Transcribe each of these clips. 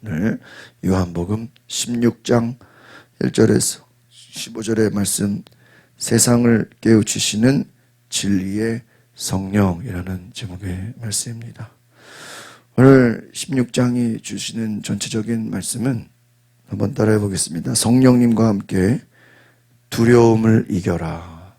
오늘 요한복음 16장 1절에서 15절의 말씀, 세상을 깨우치시는 진리의 성령이라는 제목의 말씀입니다. 오늘 16장이 주시는 전체적인 말씀은 한번 따라해 보겠습니다. 성령님과 함께 두려움을 이겨라.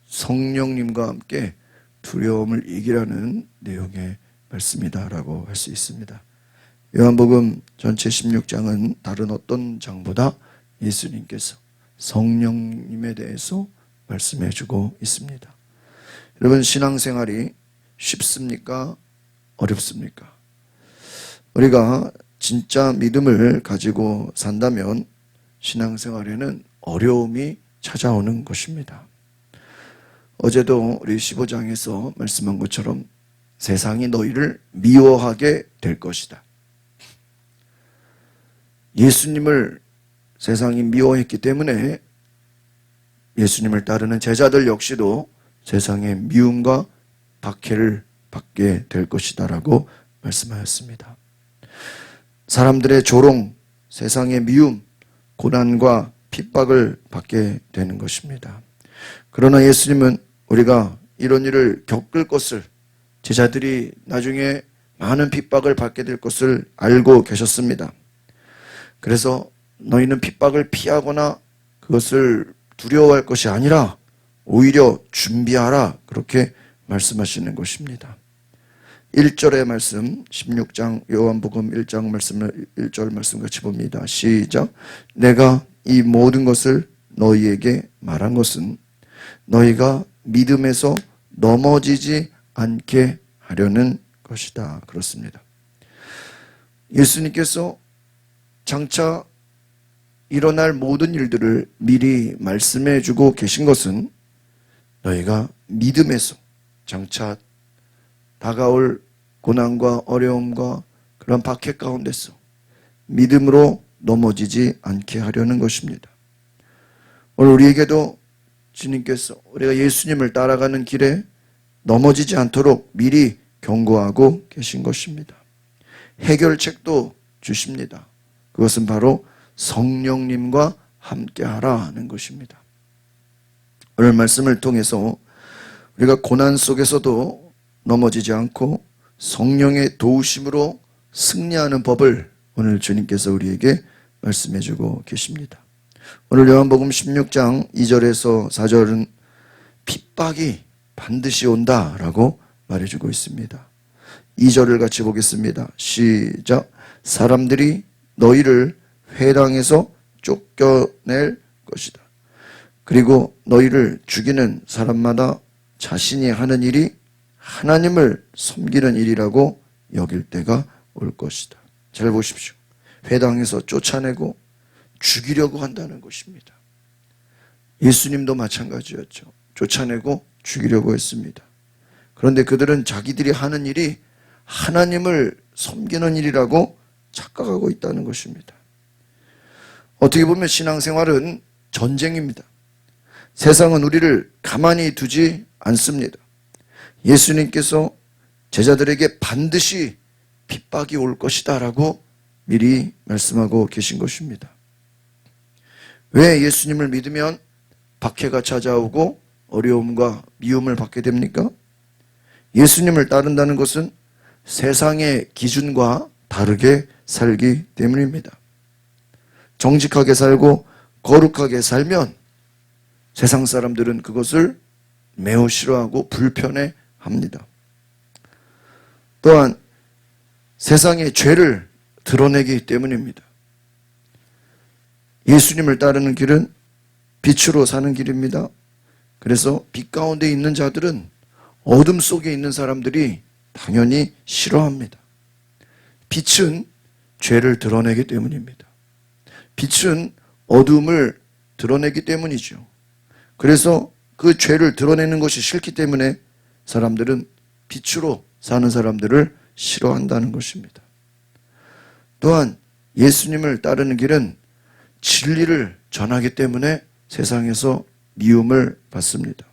성령님과 함께 두려움을 이기라는 내용의 말씀이다 라고 할 수 있습니다. 요한복음 전체 16장은 다른 어떤 장보다 예수님께서 성령님에 대해서 말씀해 주고 있습니다. 여러분, 신앙생활이 쉽습니까? 어렵습니까? 우리가 진짜 믿음을 가지고 산다면 신앙생활에는 어려움이 찾아오는 것입니다. 어제도 우리 15장에서 말씀한 것처럼 세상이 너희를 미워하게 될 것이다. 예수님을 세상이 미워했기 때문에 예수님을 따르는 제자들 역시도 세상의 미움과 박해를 받게 될 것이다 라고 말씀하였습니다. 사람들의 조롱, 세상의 미움, 고난과 핍박을 받게 되는 것입니다. 그러나 예수님은 우리가 이런 일을 겪을 것을, 제자들이 나중에 많은 핍박을 받게 될 것을 알고 계셨습니다. 그래서 너희는 핍박을 피하거나 그것을 두려워할 것이 아니라 오히려 준비하라, 그렇게 말씀하시는 것입니다. 1절의 말씀, 16장 요한복음 1장 말씀을 1절 말씀 같이 봅니다. 시작. 내가 이 모든 것을 너희에게 말한 것은 너희가 믿음에서 넘어지지 않게 하려는 것이다. 그렇습니다. 예수님께서 장차 일어날 모든 일들을 미리 말씀해 주고 계신 것은 너희가 믿음에서 장차 다가올 고난과 어려움과 그런 박해 가운데서 믿음으로 넘어지지 않게 하려는 것입니다. 오늘 우리에게도 주님께서 우리가 예수님을 따라가는 길에 넘어지지 않도록 미리 경고하고 계신 것입니다. 해결책도 주십니다. 그것은 바로 성령님과 함께하라 하는 것입니다. 오늘 말씀을 통해서 우리가 고난 속에서도 넘어지지 않고 성령의 도우심으로 승리하는 법을 오늘 주님께서 우리에게 말씀해 주고 계십니다. 오늘 요한복음 16장 2절에서 4절은 핍박이 반드시 온다라고 말해주고 있습니다. 2절을 같이 보겠습니다. 시작. 사람들이 너희를 회당에서 쫓겨낼 것이다. 그리고 너희를 죽이는 사람마다 자신이 하는 일이 하나님을 섬기는 일이라고 여길 때가 올 것이다. 잘 보십시오. 회당에서 쫓아내고 죽이려고 한다는 것입니다. 예수님도 마찬가지였죠. 쫓아내고 죽이려고 했습니다. 그런데 그들은 자기들이 하는 일이 하나님을 섬기는 일이라고 착각하고 있다는 것입니다. 어떻게 보면 신앙생활은 전쟁입니다. 세상은 우리를 가만히 두지 않습니다. 예수님께서 제자들에게 반드시 핍박이 올 것이다 라고 미리 말씀하고 계신 것입니다. 왜 예수님을 믿으면 박해가 찾아오고 어려움과 미움을 받게 됩니까? 예수님을 따른다는 것은 세상의 기준과 다르게 살기 때문입니다. 정직하게 살고 거룩하게 살면 세상 사람들은 그것을 매우 싫어하고 불편해합니다. 또한 세상의 죄를 드러내기 때문입니다. 예수님을 따르는 길은 빛으로 사는 길입니다. 그래서 빛 가운데 있는 자들은 어둠 속에 있는 사람들이 당연히 싫어합니다. 빛은 죄를 드러내기 때문입니다. 빛은 어둠을 드러내기 때문이죠. 그래서 그 죄를 드러내는 것이 싫기 때문에 사람들은 빛으로 사는 사람들을 싫어한다는 것입니다. 또한 예수님을 따르는 길은 진리를 전하기 때문에 세상에서 미움을 받습니다.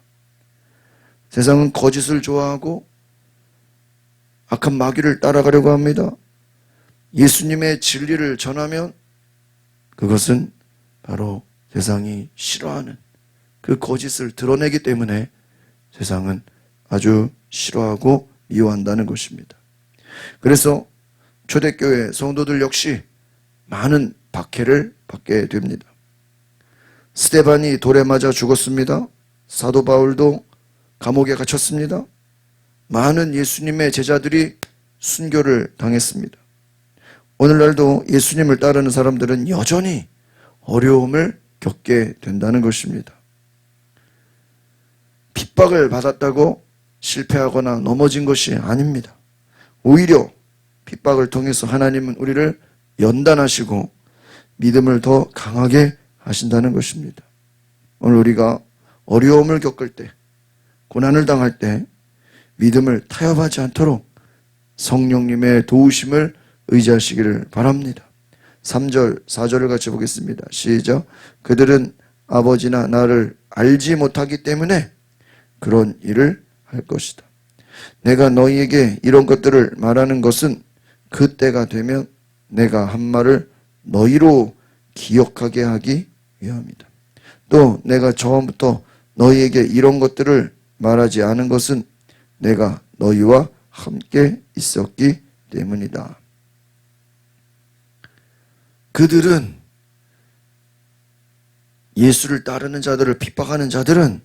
세상은 거짓을 좋아하고 악한 마귀를 따라가려고 합니다. 예수님의 진리를 전하면 그것은 바로 세상이 싫어하는 그 거짓을 드러내기 때문에 세상은 아주 싫어하고 미워한다는 것입니다. 그래서 초대교회 성도들 역시 많은 박해를 받게 됩니다. 스데반이 돌에 맞아 죽었습니다. 사도 바울도 감옥에 갇혔습니다. 많은 예수님의 제자들이 순교를 당했습니다. 오늘날도 예수님을 따르는 사람들은 여전히 어려움을 겪게 된다는 것입니다. 핍박을 받았다고 실패하거나 넘어진 것이 아닙니다. 오히려 핍박을 통해서 하나님은 우리를 연단하시고 믿음을 더 강하게 하신다는 것입니다. 오늘 우리가 어려움을 겪을 때, 고난을 당할 때 믿음을 타협하지 않도록 성령님의 도우심을 의지하시기를 바랍니다. 3절, 4절을 같이 보겠습니다. 시작. 그들은 아버지나 나를 알지 못하기 때문에 그런 일을 할 것이다. 내가 너희에게 이런 것들을 말하는 것은 그 때가 되면 내가 한 말을 너희로 기억하게 하기 위함이다. 또 내가 처음부터 너희에게 이런 것들을 말하지 않은 것은 내가 너희와 함께 있었기 때문이다. 그들은, 예수를 따르는 자들을 핍박하는 자들은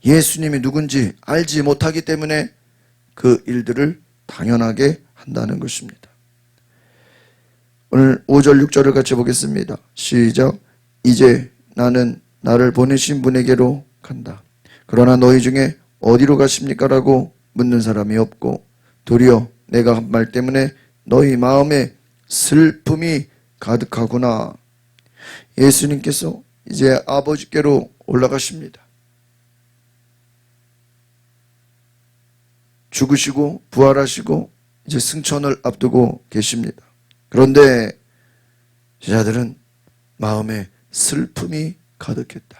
예수님이 누군지 알지 못하기 때문에 그 일들을 당연하게 한다는 것입니다. 오늘 5절 6절을 같이 보겠습니다. 시작. 이제 나는 나를 보내신 분에게로 간다. 그러나 너희 중에 어디로 가십니까? 라고 묻는 사람이 없고 도리어 내가 한 말 때문에 너희 마음에 슬픔이 가득하구나. 예수님께서 이제 아버지께로 올라가십니다. 죽으시고 부활하시고 이제 승천을 앞두고 계십니다. 그런데 제자들은 마음에 슬픔이 가득했다.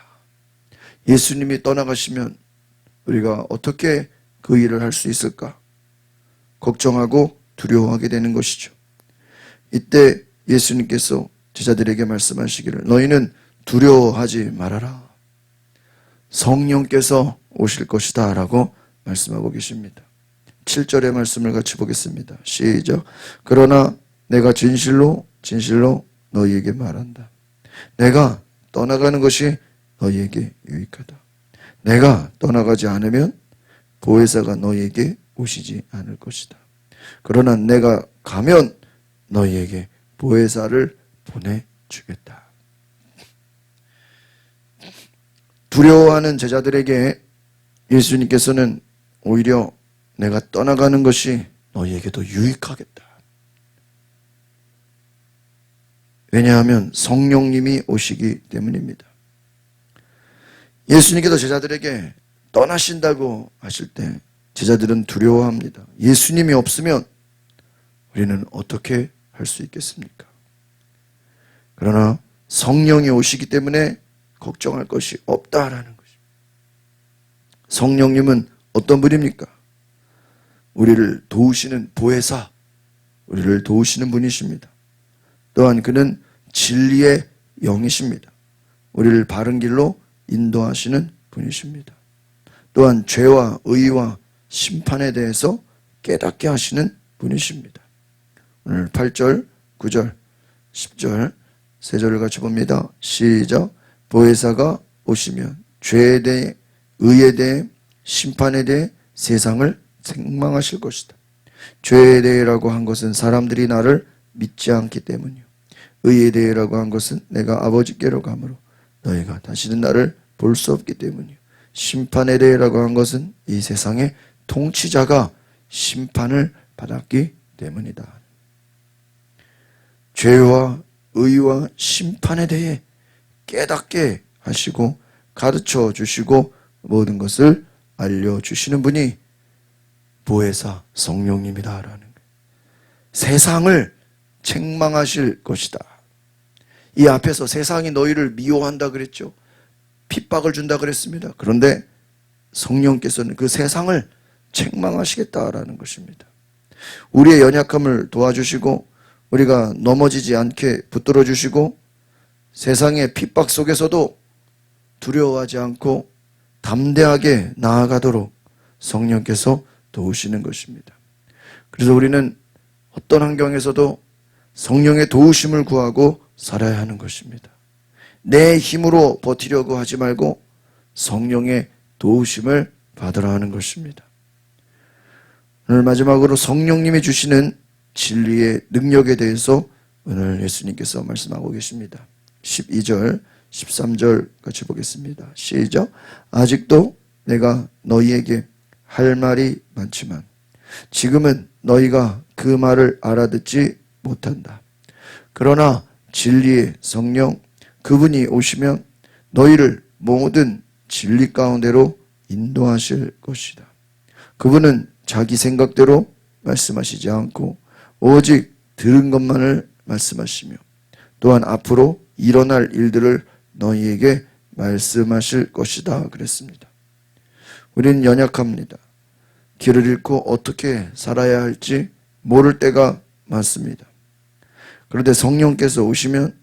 예수님이 떠나가시면 우리가 어떻게 그 일을 할 수 있을까? 걱정하고 두려워하게 되는 것이죠. 이때 예수님께서 제자들에게 말씀하시기를 너희는 두려워하지 말아라. 성령께서 오실 것이다 라고 말씀하고 계십니다. 7절의 말씀을 같이 보겠습니다. 시작. 그러나 내가 진실로 너희에게 말한다. 내가 떠나가는 것이 너희에게 유익하다. 내가 떠나가지 않으면 보혜사가 너희에게 오시지 않을 것이다. 그러나 내가 가면 너희에게 보혜사를 보내주겠다. 두려워하는 제자들에게 예수님께서는 오히려 내가 떠나가는 것이 너희에게도 유익하겠다. 왜냐하면 성령님이 오시기 때문입니다. 예수님께서 제자들에게 떠나신다고 하실 때 제자들은 두려워합니다. 예수님이 없으면 우리는 어떻게 할 수 있겠습니까? 그러나 성령이 오시기 때문에 걱정할 것이 없다라는 것입니다. 성령님은 어떤 분입니까? 우리를 도우시는 보혜사, 우리를 도우시는 분이십니다. 또한 그는 진리의 영이십니다. 우리를 바른 길로 인도하시는 분이십니다. 또한 죄와 의와 심판에 대해서 깨닫게 하시는 분이십니다. 오늘 8절, 9절, 10절, 세 절을 같이 봅니다. 시작. 보혜사가 오시면 죄에 대해, 의에 대해, 심판에 대해 세상을 책망하실 것이다. 죄에 대해라고 한 것은 사람들이 나를 믿지 않기 때문이요. 의에 대해라고 한 것은 내가 아버지께로 가므로 너희가 다시는 나를 볼 수 없기 때문이요. 심판에 대해라고 한 것은 이 세상의 통치자가 심판을 받았기 때문이다. 죄와 의와 심판에 대해 깨닫게 하시고 가르쳐 주시고 모든 것을 알려주시는 분이 보혜사 성령님이다라는 거예요. 세상을 책망하실 것이다. 이 앞에서 세상이 너희를 미워한다 그랬죠. 핍박을 준다 그랬습니다. 그런데 성령께서는 그 세상을 책망하시겠다라는 것입니다. 우리의 연약함을 도와주시고 우리가 넘어지지 않게 붙들어 주시고 세상의 핍박 속에서도 두려워하지 않고 담대하게 나아가도록 성령께서 도우시는 것입니다. 그래서 우리는 어떤 환경에서도 성령의 도우심을 구하고 살아야 하는 것입니다. 내 힘으로 버티려고 하지 말고 성령의 도우심을 받으라 하는 것입니다. 오늘 마지막으로 성령님이 주시는 진리의 능력에 대해서 오늘 예수님께서 말씀하고 계십니다. 12절, 13절 같이 보겠습니다. 시작. 아직도 내가 너희에게 할 말이 많지만 지금은 너희가 그 말을 알아듣지 못한다. 그러나 진리의 성령 그분이 오시면 너희를 모든 진리 가운데로 인도하실 것이다. 그분은 자기 생각대로 말씀하시지 않고 오직 들은 것만을 말씀하시며 또한 앞으로 일어날 일들을 너희에게 말씀하실 것이다 그랬습니다. 우리는 연약합니다. 길을 잃고 어떻게 살아야 할지 모를 때가 많습니다. 그런데 성령께서 오시면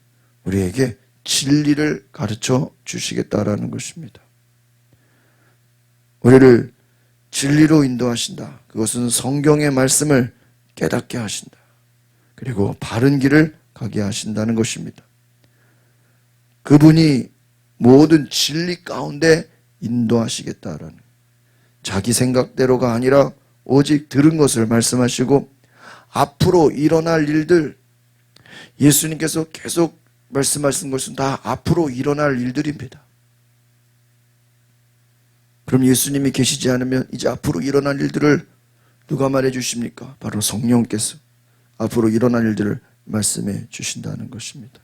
우리에게 진리를 가르쳐 주시겠다라는 것입니다. 우리를 진리로 인도하신다. 그것은 성경의 말씀을 깨닫게 하신다. 그리고 바른 길을 가게 하신다는 것입니다. 그분이 모든 진리 가운데 인도하시겠다라는, 자기 생각대로가 아니라 오직 들은 것을 말씀하시고 앞으로 일어날 일들, 예수님께서 계속 말씀하신 것은 다 앞으로 일어날 일들입니다. 그럼 예수님이 계시지 않으면 이제 앞으로 일어날 일들을 누가 말해 주십니까? 바로 성령께서 앞으로 일어날 일들을 말씀해 주신다는 것입니다.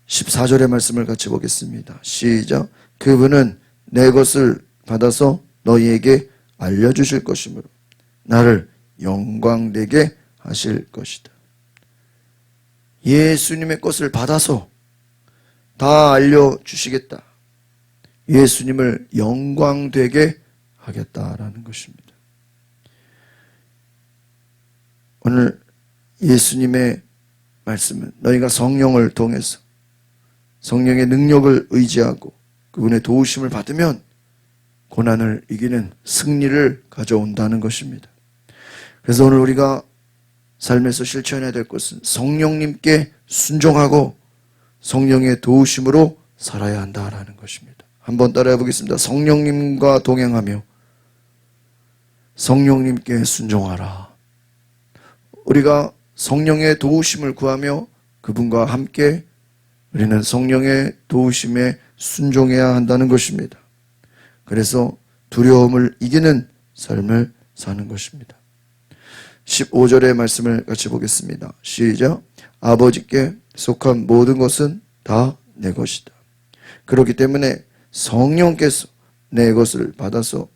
14절의 말씀을 같이 보겠습니다. 시작. 그분은 내 것을 받아서 너희에게 알려주실 것이므로 나를 영광되게 하실 것이다. 예수님의 것을 받아서 다 알려주시겠다. 예수님을 영광되게 하겠다라는 것입니다. 오늘 예수님의 말씀은 너희가 성령을 통해서 성령의 능력을 의지하고 그분의 도우심을 받으면 고난을 이기는 승리를 가져온다는 것입니다. 그래서 오늘 우리가 삶에서 실천해야 될 것은 성령님께 순종하고 성령의 도우심으로 살아야 한다라는 것입니다. 한번 따라해 보겠습니다. 성령님과 동행하며 성령님께 순종하라. 우리가 성령의 도우심을 구하며 그분과 함께 우리는 성령의 도우심에 순종해야 한다는 것입니다. 그래서 두려움을 이기는 삶을 사는 것입니다. 15절의 말씀을 같이 보겠습니다. 시작. 아버지께 속한 모든 것은 다 내 것이다. 그렇기 때문에 성령께서 내 것을 받아서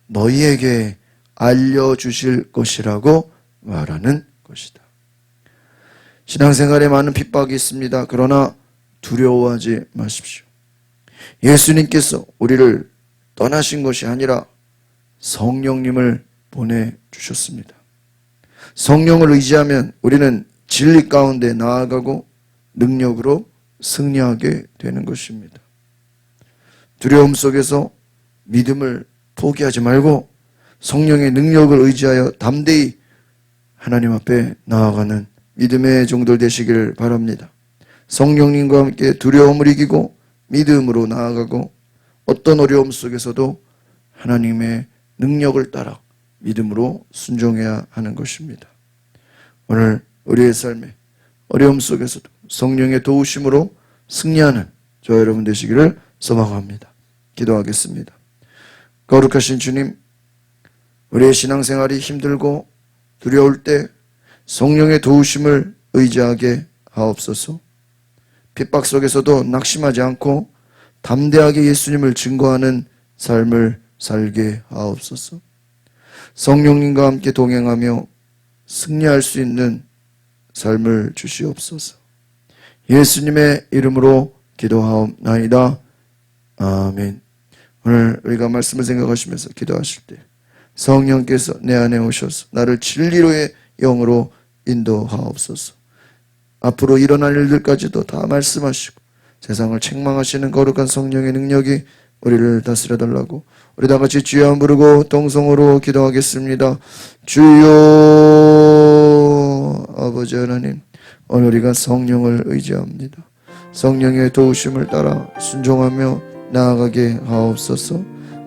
너희에게 알려주실 것이라고 말하는 것이다. 신앙생활에 많은 핍박이 있습니다. 그러나 두려워하지 마십시오. 예수님께서 우리를 떠나신 것이 아니라 성령님을 보내주셨습니다. 성령을 의지하면 우리는 진리 가운데 나아가고 능력으로 승리하게 되는 것입니다. 두려움 속에서 믿음을 포기하지 말고 성령의 능력을 의지하여 담대히 하나님 앞에 나아가는 믿음의 종들 되시기를 바랍니다. 성령님과 함께 두려움을 이기고 믿음으로 나아가고 어떤 어려움 속에서도 하나님의 능력을 따라 믿음으로 순종해야 하는 것입니다. 오늘 우리의 삶에 어려움 속에서도 성령의 도우심으로 승리하는 저와 여러분 되시기를 소망합니다. 기도하겠습니다. 거룩하신 주님, 우리의 신앙생활이 힘들고 두려울 때 성령의 도우심을 의지하게 하옵소서. 핍박 속에서도 낙심하지 않고 담대하게 예수님을 증거하는 삶을 살게 하옵소서. 성령님과 함께 동행하며 승리할 수 있는 삶을 주시옵소서. 예수님의 이름으로 기도하옵나이다. 아멘. 오늘 우리가 말씀을 생각하시면서 기도하실 때 성령께서 내 안에 오셔서 나를 진리로의 영으로 인도하옵소서. 앞으로 일어날 일들까지도 다 말씀하시고 세상을 책망하시는 거룩한 성령의 능력이 우리를 다스려 달라고 우리 다 같이 주여 부르고 동성으로 기도하겠습니다. 주여 아버지 하나님, 오늘 우리가 성령을 의지합니다. 성령의 도우심을 따라 순종하며 나아가게 하옵소서.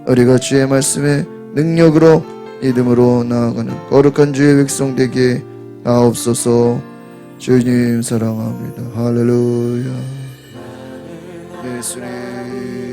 우리가 주의 말씀에 능력으로 믿음으로 나아가는 거룩한 주의 백성 되게 하옵소서. 주님 사랑합니다. 할렐루야. 예수님.